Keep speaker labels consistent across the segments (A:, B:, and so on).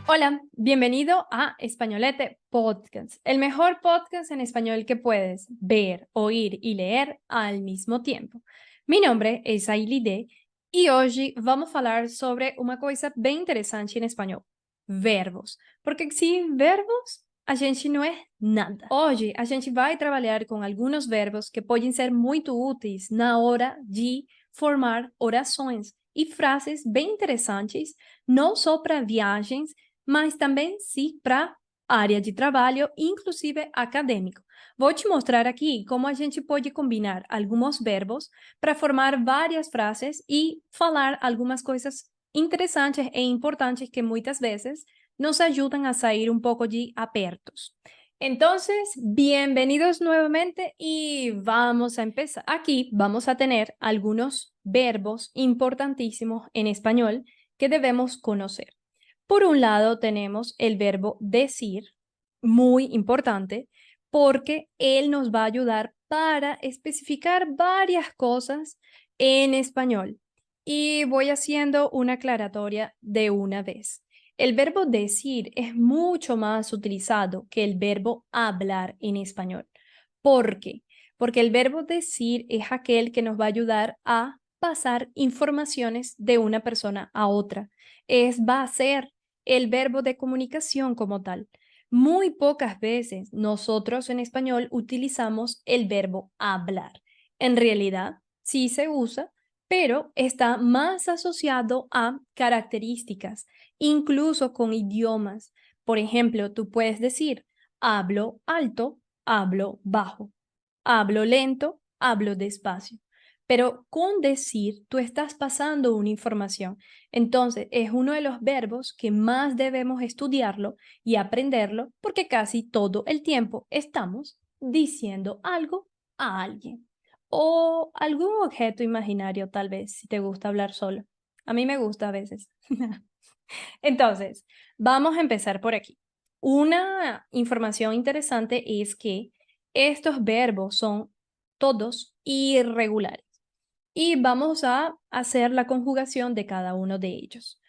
A: Hola, bienvenido a Españolete Podcast, el mejor podcast en español que puedes ver, oír y leer al mismo tempo. Mi nome é Sailide e hoje vamos falar sobre uma coisa bem interessante em espanhol: verbos. Porque sem verbos, a gente não é nada. Hoje, a gente vai trabalhar com alguns verbos que podem ser muito úteis na hora de formar orações e frases bem interessantes, não só para viagens, mas também sim para área de trabalho, inclusive acadêmico. Vou te mostrar aqui como a gente pode combinar alguns verbos para formar várias frases e falar algumas coisas interessantes e importantes que muitas vezes nos ayudan a salir un poco de apertos. Entonces, bienvenidos nuevamente y vamos a empezar. Aquí vamos a tener algunos verbos importantísimos en español que debemos conocer. Por un lado, tenemos el verbo decir, muy importante, porque él nos va a ayudar para especificar varias cosas en español. Y voy haciendo una aclaratoria de una vez. El verbo decir es mucho más utilizado que el verbo hablar en español. ¿Por qué? Porque el verbo decir es aquel que nos va a ayudar a pasar informaciones de una persona a otra. Va a ser el verbo de comunicación como tal. Muy pocas veces nosotros en español utilizamos el verbo hablar. En realidad, sí se usa, pero está más asociado a características, incluso con idiomas. Por ejemplo, tú puedes decir, hablo alto, hablo bajo, hablo lento, hablo despacio. Pero con decir, tú estás pasando una información. Entonces, es uno de los verbos que más debemos estudiarlo y aprenderlo porque casi todo el tiempo estamos diciendo algo a alguien. O algún objeto imaginario, tal vez, si te gusta hablar solo. A mí me gusta a veces. Entonces, vamos a empezar por aquí. Una información interesante es que estos verbos son todos irregulares y vamos a hacer la conjugación de cada uno de ellos.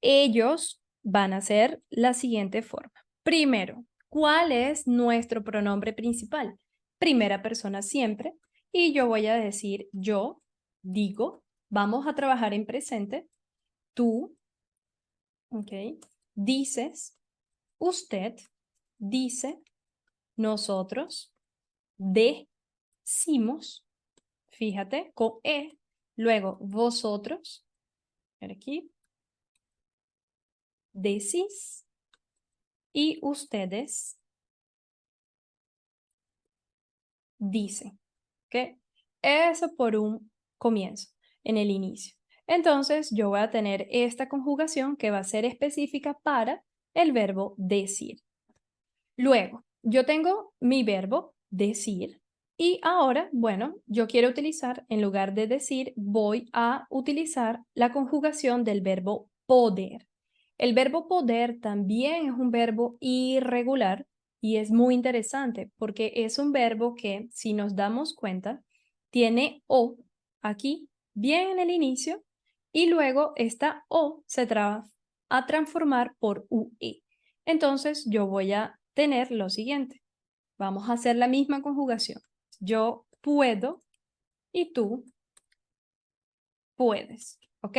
A: Ellos van a ser la siguiente forma. Primero, ¿cuál es nuestro pronombre principal? Primera persona siempre. Y yo voy a decir yo, digo, vamos a trabajar en presente, tú, ¿ok? Dices, usted, dice, nosotros, decimos, fíjate, con E, luego vosotros, aquí, decís y ustedes dicen, ¿ok? Eso por un comienzo, en el inicio. Entonces, yo voy a tener esta conjugación que va a ser específica para el verbo decir. Luego, yo tengo mi verbo decir y ahora, bueno, yo quiero utilizar, en lugar de decir, voy a utilizar la conjugación del verbo poder. El verbo poder también es un verbo irregular y es muy interesante porque es un verbo que, si nos damos cuenta, tiene O aquí, bien en el inicio, y luego esta O se va a transformar por UE. Entonces, yo voy a tener lo siguiente. Vamos a hacer la misma conjugación. Yo puedo y tú puedes, ¿ok?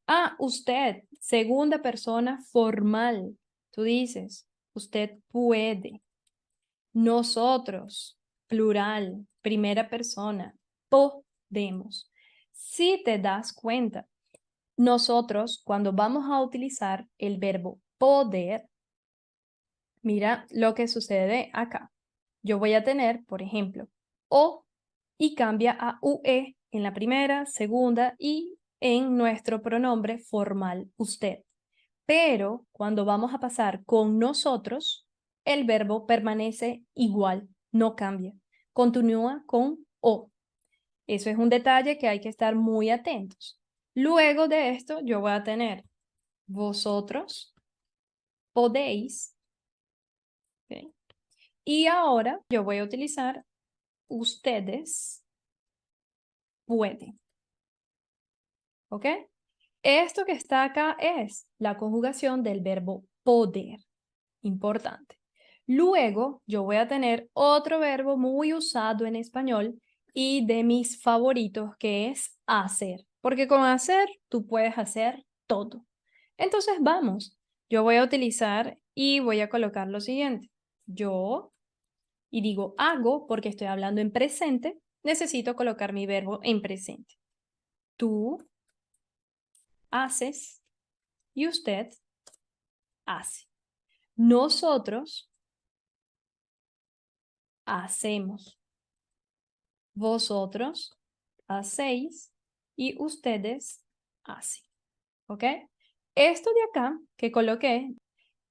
A: Ah, usted, segunda persona formal. Tú dices, usted puede. Nosotros, plural, primera persona, podemos. Si te das cuenta, nosotros cuando vamos a utilizar el verbo poder, mira lo que sucede acá. Yo voy a tener, por ejemplo, O y cambia a UE en la primera, segunda y en nuestro pronombre formal usted. Pero cuando vamos a pasar con nosotros, el verbo permanece igual, no cambia. Continúa con O. Eso es un detalle que hay que estar muy atentos. Luego de esto, yo voy a tener vosotros podéis. ¿Okay? Y ahora yo voy a utilizar ustedes pueden. ¿Ok? Esto que está acá es la conjugación del verbo poder. Importante. Luego, yo voy a tener otro verbo muy usado en español y de mis favoritos, que es hacer. Porque con hacer, tú puedes hacer todo. Entonces, vamos. Yo voy a utilizar y voy a colocar lo siguiente. Yo, y digo hago porque estoy hablando en presente, necesito colocar mi verbo en presente. Tú haces y usted hace. Nosotros hacemos. Vosotros hacéis y ustedes hacen. ¿Ok? Esto de acá que coloqué,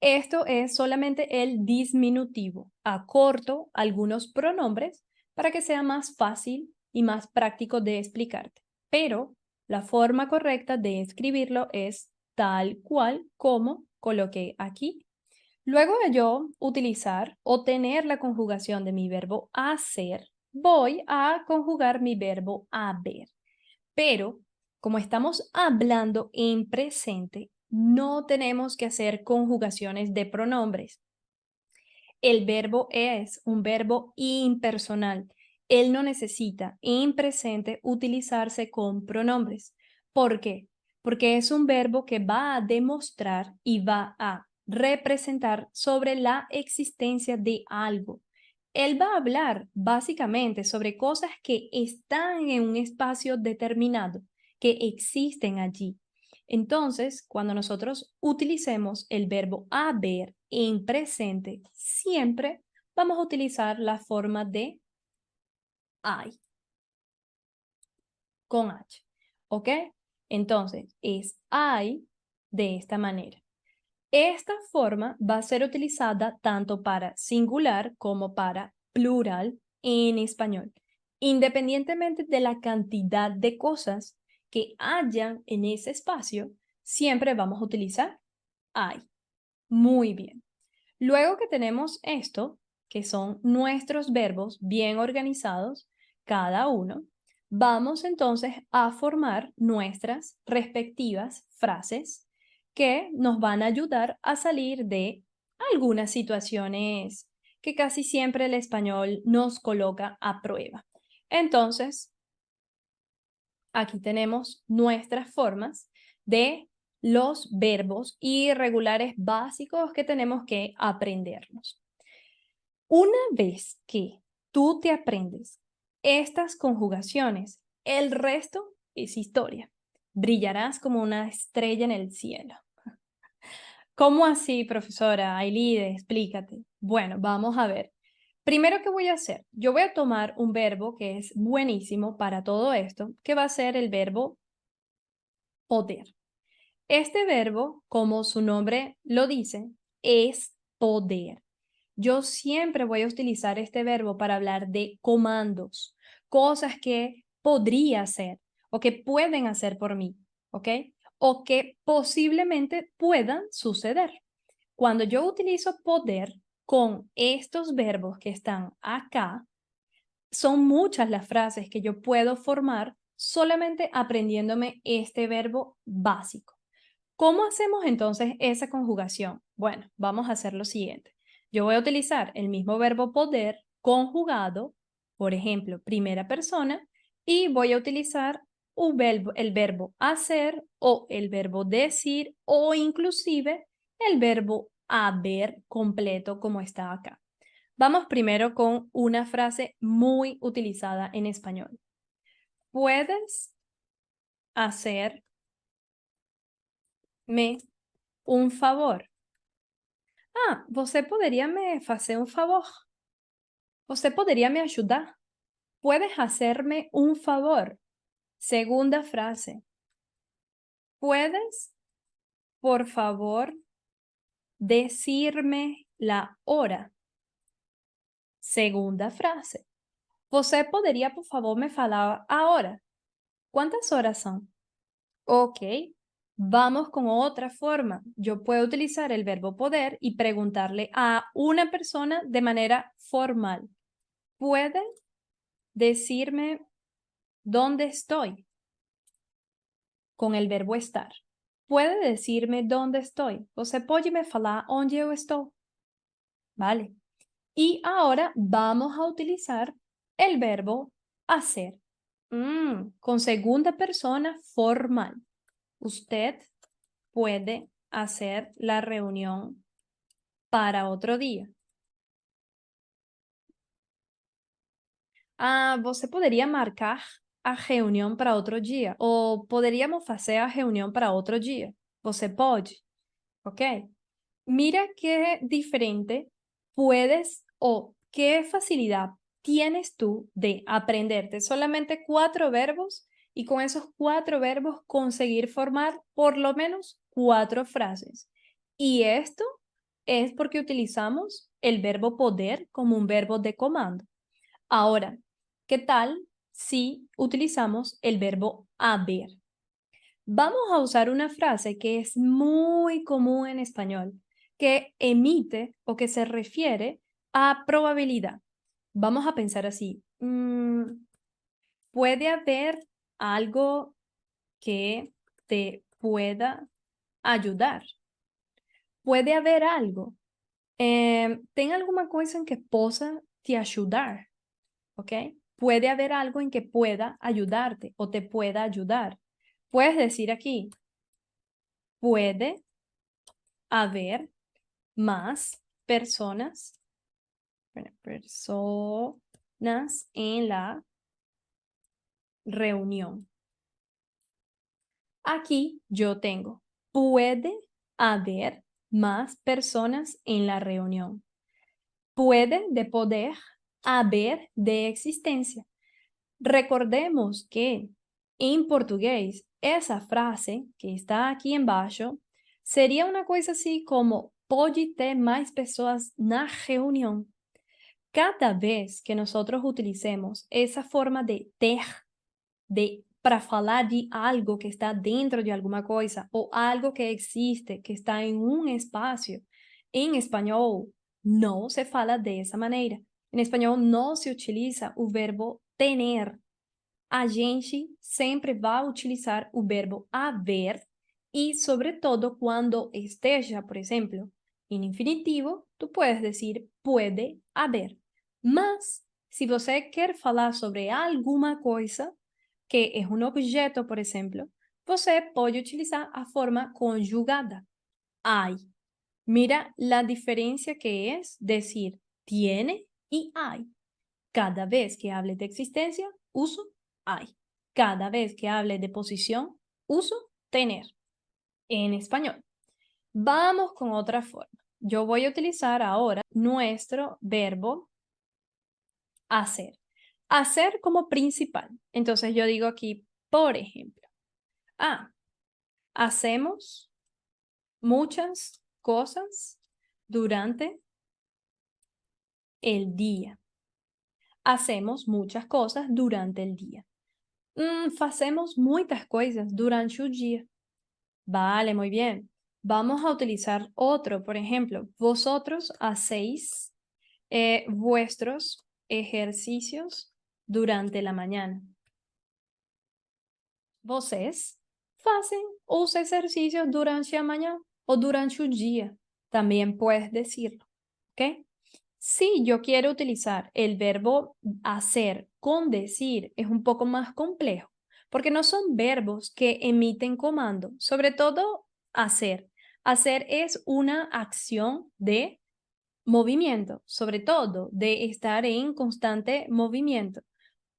A: esto es solamente el disminutivo. Acorto algunos pronombres para que sea más fácil y más práctico de explicarte. Pero la forma correcta de escribirlo es tal cual como coloqué aquí. Luego de yo utilizar o tener la conjugación de mi verbo hacer, voy a conjugar mi verbo haber. Pero como estamos hablando en presente, no tenemos que hacer conjugaciones de pronombres. El verbo es un verbo impersonal. Él no necesita en presente utilizarse con pronombres. ¿Por qué? Porque es un verbo que va a demostrar y va a representar sobre la existencia de algo. Él va a hablar básicamente sobre cosas que están en un espacio determinado, que existen allí. Entonces, cuando nosotros utilicemos el verbo haber en presente, siempre vamos a utilizar la forma de I con H. ¿Ok? Entonces, es I de esta manera. Esta forma va a ser utilizada tanto para singular como para plural en español, independientemente de la cantidad de cosas que hayan en ese espacio, siempre vamos a utilizar I. Muy bien. Luego que tenemos esto, que son nuestros verbos bien organizados, cada uno, vamos entonces a formar nuestras respectivas frases que nos van a ayudar a salir de algunas situaciones que casi siempre el español nos coloca a prueba. Entonces, aquí tenemos nuestras formas de los verbos irregulares básicos que tenemos que aprendernos. Una vez que tú te aprendes estas conjugaciones, el resto es historia. Brillarás como una estrella en el cielo. ¿Cómo así, profesora Ailide? Explícate. Bueno, vamos a ver. Primero, ¿qué voy a hacer? Yo voy a tomar un verbo que es buenísimo para todo esto, que va a ser el verbo poder. Este verbo, como su nombre lo dice, es poder. Yo siempre voy a utilizar este verbo para hablar de comandos, cosas que podría hacer o que pueden hacer por mí, ¿ok? O que posiblemente puedan suceder. Cuando yo utilizo poder con estos verbos que están acá, son muchas las frases que yo puedo formar solamente aprendiéndome este verbo básico. ¿Cómo hacemos entonces esa conjugación? Bueno, vamos a hacer lo siguiente. Yo voy a utilizar el mismo verbo poder conjugado, por ejemplo, primera persona, y voy a utilizar el verbo hacer o el verbo decir o inclusive el verbo haber completo como está acá. Vamos primero con una frase muy utilizada en español. ¿Puedes hacerme un favor? Ah, você poderia me fazer um favor? Você poderia me ajudar? ¿Puedes hacerme un favor? Segunda frase. ¿Puedes, por favor, decirme la hora? Segunda frase. Você poderia, por favor, me falar a hora? ¿Cuántas horas son? Ok, vamos con otra forma. Yo puedo utilizar el verbo poder y preguntarle a una persona de manera formal. ¿Puede decirme dónde estoy? Con el verbo estar. puede decirme dónde estoy. Você pode me falar onde eu estou. ¿Vale? Y ahora vamos a utilizar el verbo hacer. Con segunda persona formal. Usted puede hacer la reunión para otro día. Você poderia marcar a reunião para outro dia. Ou poderíamos fazer a reunião para outro dia. Você pode, ok? Mira qué diferente puedes o qué facilidad tienes tú de aprenderte solamente 4 verbos y con esos 4 verbos conseguir formar por lo menos 4 frases. Y esto es porque utilizamos el verbo poder como un verbo de comando. Ahora, ¿qué tal si utilizamos el verbo haber? Vamos a usar una frase que es muy común en español, que emite o que se refiere a probabilidad. Vamos a pensar así. Puede haber algo que te pueda ayudar. Puede haber algo. Tem alguma coisa en que possa te ayudar, ¿ok? Puede haber algo en que pueda ayudarte o te pueda ayudar. Puedes decir aquí, puede haber más personas, personas en la reunión. Aquí yo tengo, puede haber más personas en la reunión. Puede de poder, haber de existencia. Recordemos que en portugués esa frase que está aquí embaixo sería una cosa así como pode ter mais pessoas na reunião. Cada vez que nosotros utilicemos esa forma de ter, para falar de algo que está dentro de alguma coisa ou algo que existe, que está em um espaço, em espanhol não se fala dessa maneira. Em espanhol não se utiliza o verbo tener. A gente sempre vai utilizar o verbo haver e, sobretudo, quando esteja, por exemplo, em infinitivo, tu puedes dizer puede haber. Mas, se você quer falar sobre alguma coisa, que é um objeto, por exemplo, você pode utilizar a forma conjugada. Hay. Mira la diferencia que es decir tiene y hay. Cada vez que hable de existencia, uso hay. Cada vez que hable de posición, uso tener en español. Vamos con otra forma. Yo voy a utilizar ahora nuestro verbo hacer. Hacer como principal. Entonces yo digo aquí, por ejemplo, hacemos muchas cosas durante el día. Hacemos muchas cosas durante el día. Hacemos muchas cosas durante el día. Vale, muy bien. Vamos a utilizar otro, por ejemplo, vosotros hacéis vuestros ejercicios durante la mañana. Vocês fazem os exercícios durante a manhã o durante el día. También puedes decirlo, ¿ok? Si yo quiero utilizar el verbo hacer con decir, es un poco más complejo, porque no son verbos que emiten comando, sobre todo hacer. Hacer es una acción de movimiento, sobre todo de estar en constante movimiento.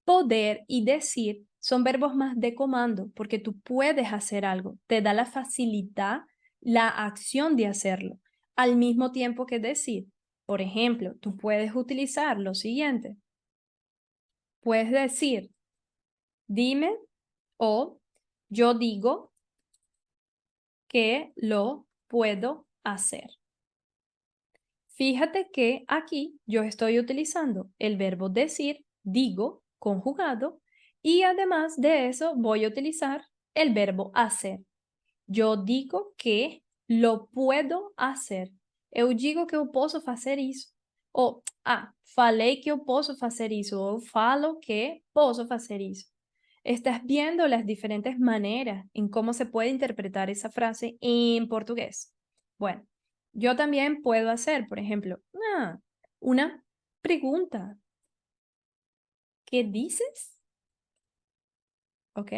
A: Poder y decir son verbos más de comando, porque tú puedes hacer algo, te da la facilidad, la acción de hacerlo, al mismo tiempo que decir. Por ejemplo, tú puedes utilizar lo siguiente. Puedes decir, dime o yo digo que lo puedo hacer. Fíjate que aquí yo estoy utilizando el verbo decir, digo, conjugado, y además de eso voy a utilizar el verbo hacer. Yo digo que lo puedo hacer. Eu digo que eu posso fazer isso. Ou, falei que eu posso fazer isso. Ou eu falo que posso fazer isso. estás viendo las diferentes maneras en cómo se puede interpretar esa frase en portugués. Bueno, yo también puedo hacer, por ejemplo, una pregunta. ¿Qué dices? ¿Ok?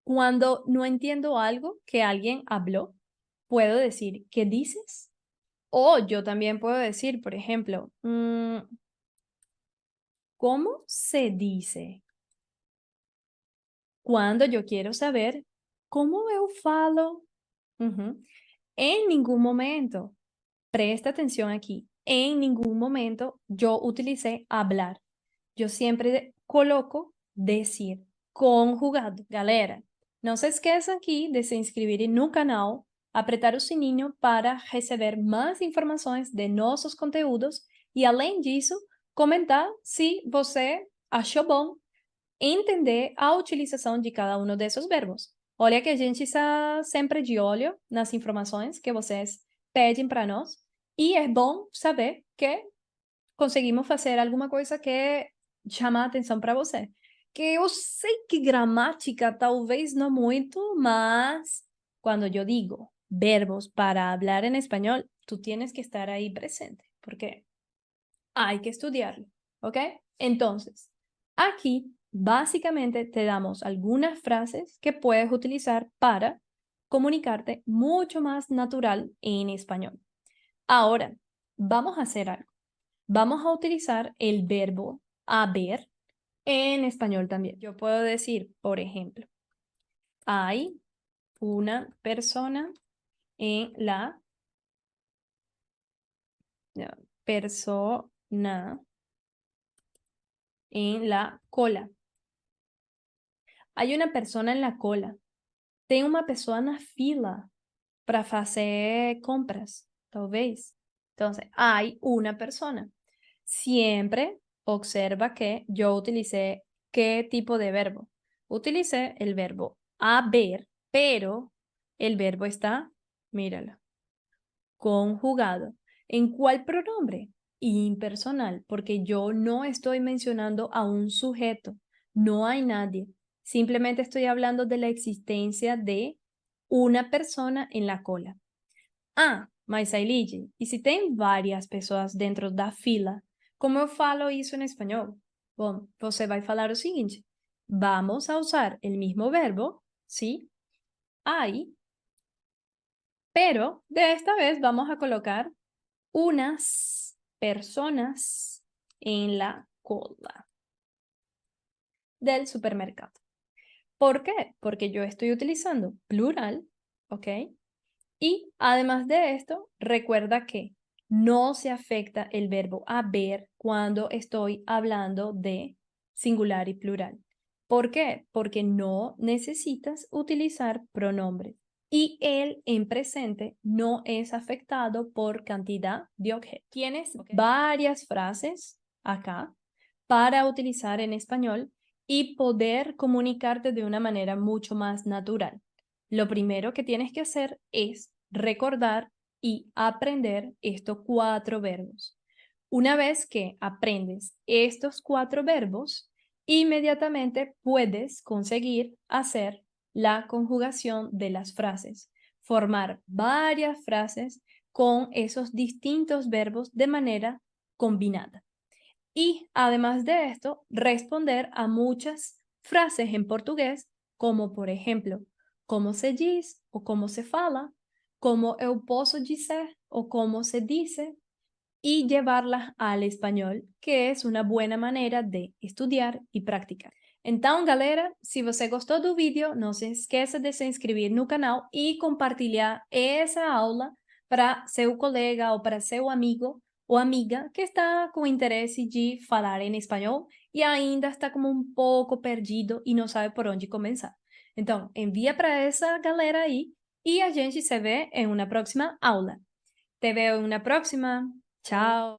A: Cuando no entiendo algo que alguien habló, puedo decir, ¿qué dices? O yo también puedo decir, por ejemplo, ¿cómo se dice? Cuando yo quiero saber cómo eu falo. En ningún momento, presta atención aquí, en ningún momento yo utilicé hablar. Yo siempre coloco decir, conjugado. Galera, não se esqueçam aqui de se inscrever no canal, apertar o sininho para receber mais informações de nossos conteúdos e, além disso, comentar se você achou bom entender a utilização de cada um desses verbos. Olha que a gente está sempre de olho nas informações que vocês pedem para nós e é bom saber que conseguimos fazer alguma coisa que chama a atenção para você. Que eu sei que gramática talvez não muito, mas quando eu digo verbos para hablar en español, tú tienes que estar ahí presente, porque hay que estudiarlo, ¿ok? Entonces, aquí básicamente te damos algunas frases que puedes utilizar para comunicarte mucho más natural en español. Ahora, vamos a hacer algo. Vamos a utilizar el verbo haber en español también. Yo puedo decir, por ejemplo, hay una persona en la persona en la cola. Hay una persona en la cola. Tem uma pessoa na fila para fazer compras, talvez. Entonces, hay una persona. Siempre observa que yo utilicé qué tipo de verbo. Utilicé el verbo haber, pero el verbo está, míralo, conjugado. ¿En cuál pronombre? Impersonal, porque yo no estoy mencionando a un sujeto, no hay nadie. Simplemente estoy hablando de la existencia de una persona en la cola. Mas Ailige, e se tem várias pessoas dentro da fila, como eu falo isso em espanhol? Bom, você vai falar o seguinte: vamos a usar el mismo verbo, ¿sí? Hay, pero de esta vez vamos a colocar unas personas en la cola del supermercado. ¿Por qué? Porque yo estoy utilizando plural, ¿ok? Y además de esto, recuerda que no se afecta el verbo haber cuando estoy hablando de singular y plural. ¿Por qué? Porque no necesitas utilizar pronombres y el en presente no es afectado por cantidad de objetos. Tienes varias frases acá para utilizar en español y poder comunicarte de una manera mucho más natural. Lo primero que tienes que hacer es recordar y aprender estos 4 verbos. Una vez que aprendes estos 4 verbos, inmediatamente puedes conseguir hacer la conjugación de las frases, formar varias frases con esos distintos verbos de manera combinada. Y además de esto, responder a muchas frases en portugués, como por ejemplo, como se diz o como se fala, como eu posso dizer o como se dice, y llevarlas al español, que es una buena manera de estudiar y practicar. Então, galera, se você gostou do vídeo, não se esqueça de se inscrever no canal e compartilhar essa aula para seu colega ou para seu amigo ou amiga que está com interesse de falar em espanhol e ainda está como um pouco perdido e não sabe por onde começar. Então, envia para essa galera aí e a gente se vê em uma próxima aula. Te veo en una próxima. Chao.